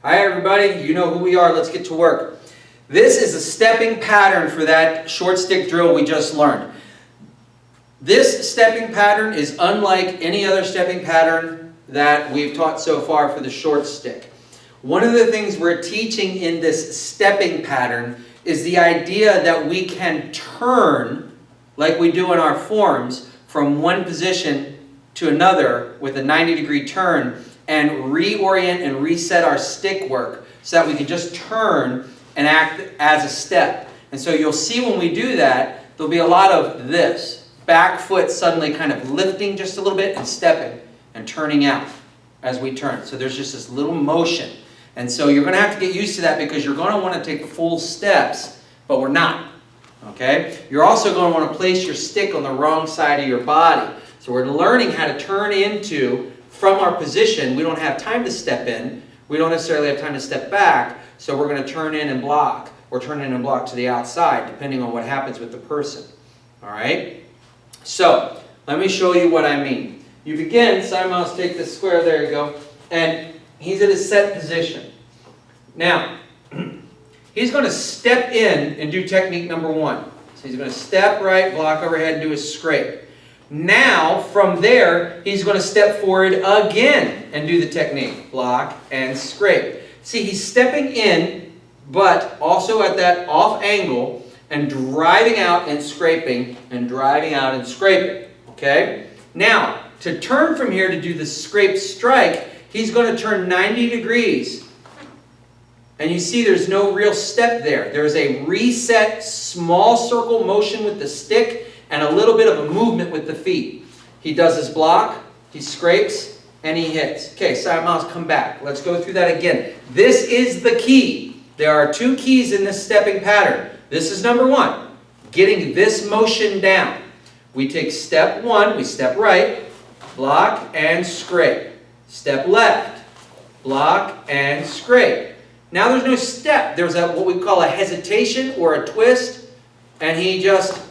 Hi everybody, you know who we are, let's get to work. This is a stepping pattern for that short stick drill we just learned. This stepping pattern is unlike any other stepping pattern that we've taught so far for the short stick. One of the things we're teaching in this stepping pattern is the idea that we can turn, like we do in our forms, from one position to another with a 90-degree turn and reorient and reset our stick work so that we can just turn and act as a step. And so you'll see when we do that, there'll be a lot of this. Back foot suddenly kind of lifting just a little bit and stepping and turning out as we turn. So there's just this little motion. And so you're going to have to get used to that because you're going to want to take full steps, but we're not. Okay? You're also going to want to place your stick on the wrong side of your body. So we're learning how to turn into, from our position, we don't have time to step in. We don't necessarily have time to step back. So we're going to turn in and block, or turn in and block to the outside, depending on what happens with the person. All right? So let me show you what I mean. You begin, Simon's take this square, there you go, and he's in a set position. Now, he's going to step in and do technique number one. So he's going to step right, block overhead, and do a scrape. Now, from there, he's going to step forward again and do the technique. Block and scrape. See, he's stepping in, but also at that off angle and driving out and scraping and driving out and scraping. Okay? Now, to turn from here to do the scrape strike, he's going to turn 90 degrees. And you see there's no real step there. There's a reset, small circle motion with the stick and a little bit of a movement with the feet. He does his block, he scrapes, and he hits. Okay, side mouse, come back. Let's go through that again. This is the key. There are two keys in this stepping pattern. This is number one, getting this motion down. We take step one, we step right, block and scrape. Step left, block and scrape. Now there's no step. There's what we call a hesitation or a twist, and he just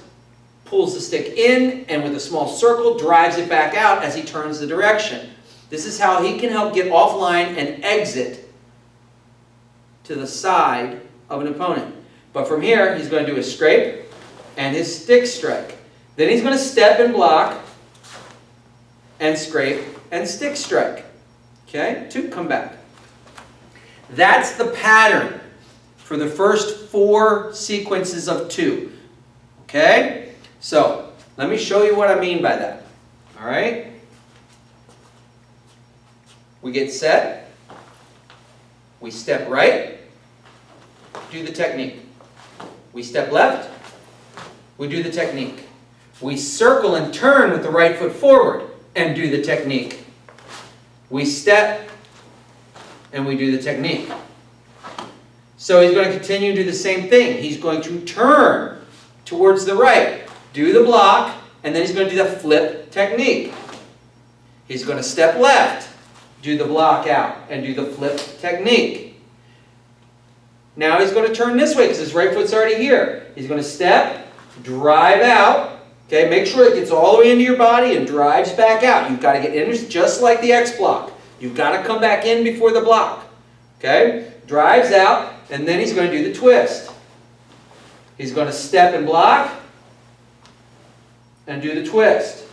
pulls the stick in and with a small circle drives it back out as he turns the direction. This is how he can help get offline and exit to the side of an opponent. But from here, he's going to do a scrape and his stick strike. Then he's going to step and block and scrape and stick strike. Okay? Two, come back. That's the pattern for the first four sequences of two. Okay? So, let me show you what I mean by that. All right? We get set. We step right. Do the technique. We step left. We do the technique. We circle and turn with the right foot forward and do the technique. We step and we do the technique. So he's going to continue to do the same thing. He's going to turn towards the right. Do the block, and then he's going to do the flip technique. He's going to step left, do the block out, and do the flip technique. Now he's going to turn this way because his right foot's already here. He's going to step, drive out. Okay, make sure it gets all the way into your body and drives back out. You've got to get in just like the X block. You've got to come back in before the block. Okay, drives out, and then he's going to do the twist. He's going to step and block and do the twist.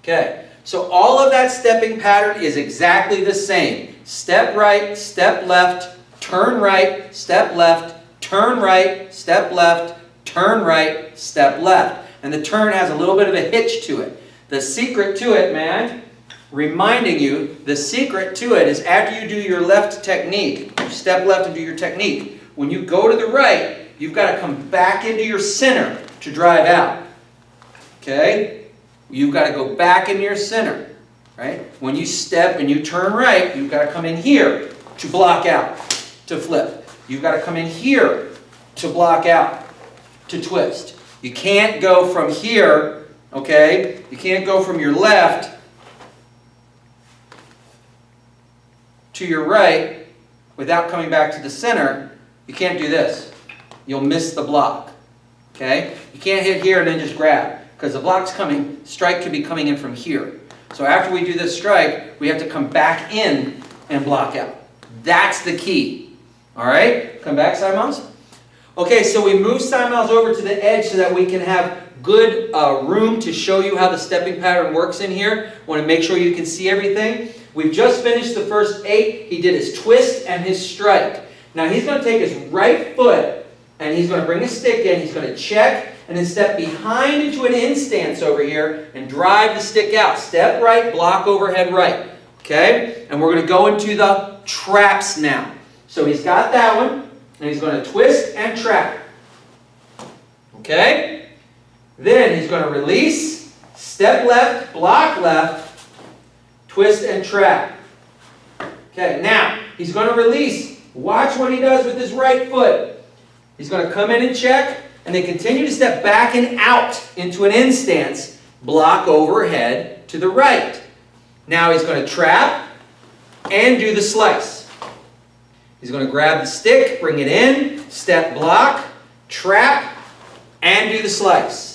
Okay, so all of that stepping pattern is exactly the same. Step right, step left, turn right, step left, turn right, step left, turn right, step left. And the turn has a little bit of a hitch to it. The secret to it, man, reminding you, the secret to it is after you do your left technique, you step left and do your technique, when you go to the right, you've got to come back into your center to drive out. Okay? You've got to go back into your center. Right? When you step and you turn right, you've got to come in here to block out, to flip. You've got to come in here to block out, to twist. You can't go from here, okay? You can't go from your left to your right without coming back to the center. You can't do this. You'll miss the block. Okay? You can't hit here and then just grab, because the block's coming, strike could be coming in from here. So after we do this strike, we have to come back in and block out. That's the key. All right? Come back, Side Miles. Okay, so we move Side Miles over to the edge so that we can have good room to show you how the stepping pattern works in here. Want to make sure you can see everything. We've just finished the first 8. He did his twist and his strike. Now he's going to take his right foot and he's going to bring a stick in. He's going to check and then step behind into an in stance over here and drive the stick out. Step right, block overhead right. Okay? And we're going to go into the traps now. So he's got that one and he's going to twist and trap. Okay? Then he's going to release, step left, block left, twist and trap. Okay, now he's going to release. Watch what he does with his right foot. He's going to come in and check, and then continue to step back and out into an in stance, block overhead to the right. Now he's going to trap and do the slice. He's going to grab the stick, bring it in, step block, trap, and do the slice.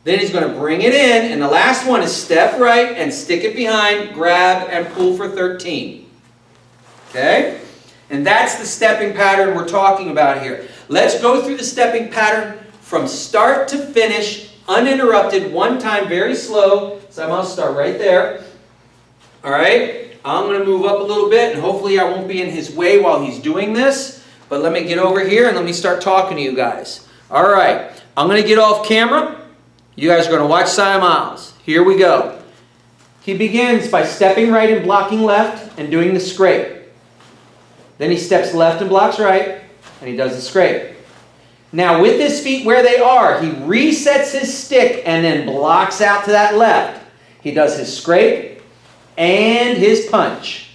Then he's going to bring it in, and the last one is step right and stick it behind, grab, and pull for 13. Okay? And that's the stepping pattern we're talking about here. Let's go through the stepping pattern from start to finish, uninterrupted, one time, very slow. So I'm going to start right there. All right? I'm going to move up a little bit, and hopefully I won't be in his way while he's doing this. But let me get over here, and let me start talking to you guys. All right. I'm going to get off camera. You guys are going to watch Side Miles. Here we go. He begins by stepping right and blocking left and doing the scrape. Then he steps left and blocks right, and he does the scrape. Now with his feet where they are, he resets his stick and then blocks out to that left. He does his scrape and his punch.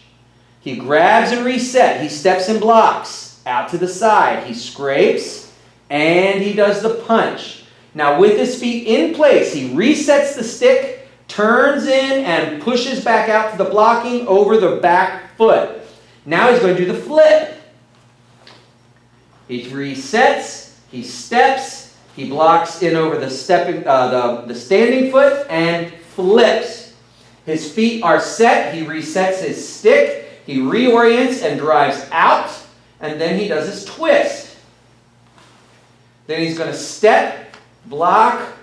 He grabs and resets. He steps and blocks out to the side. He scrapes and he does the punch. Now with his feet in place, he resets the stick, turns in and pushes back out to the blocking over the back foot. Now he's going to do the flip. He resets, he steps, he blocks in over the standing foot and flips. His feet are set, he resets his stick, he reorients and drives out, and then he does his twist. Then he's going to step, block,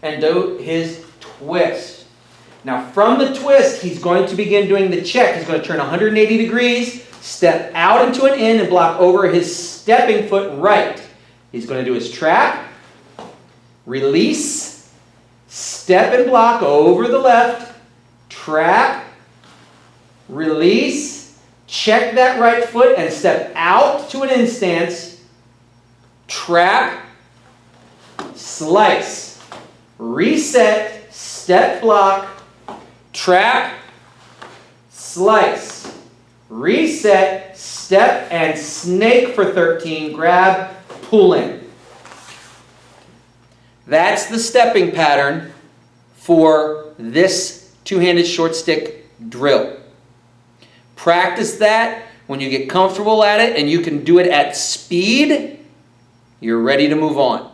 and do his twist. Now from the twist, he's going to begin doing the check. He's going to turn 180 degrees, step out into an in, and block over his stepping foot right. He's going to do his trap, release, step and block over the left, trap, release, check that right foot and step out to an in stance, trap, slice, reset, step block, trap, slice, reset, step, and snake for 13. Grab, pull in. That's the stepping pattern for this two-handed short stick drill. Practice that. When you get comfortable at it and you can do it at speed, you're ready to move on.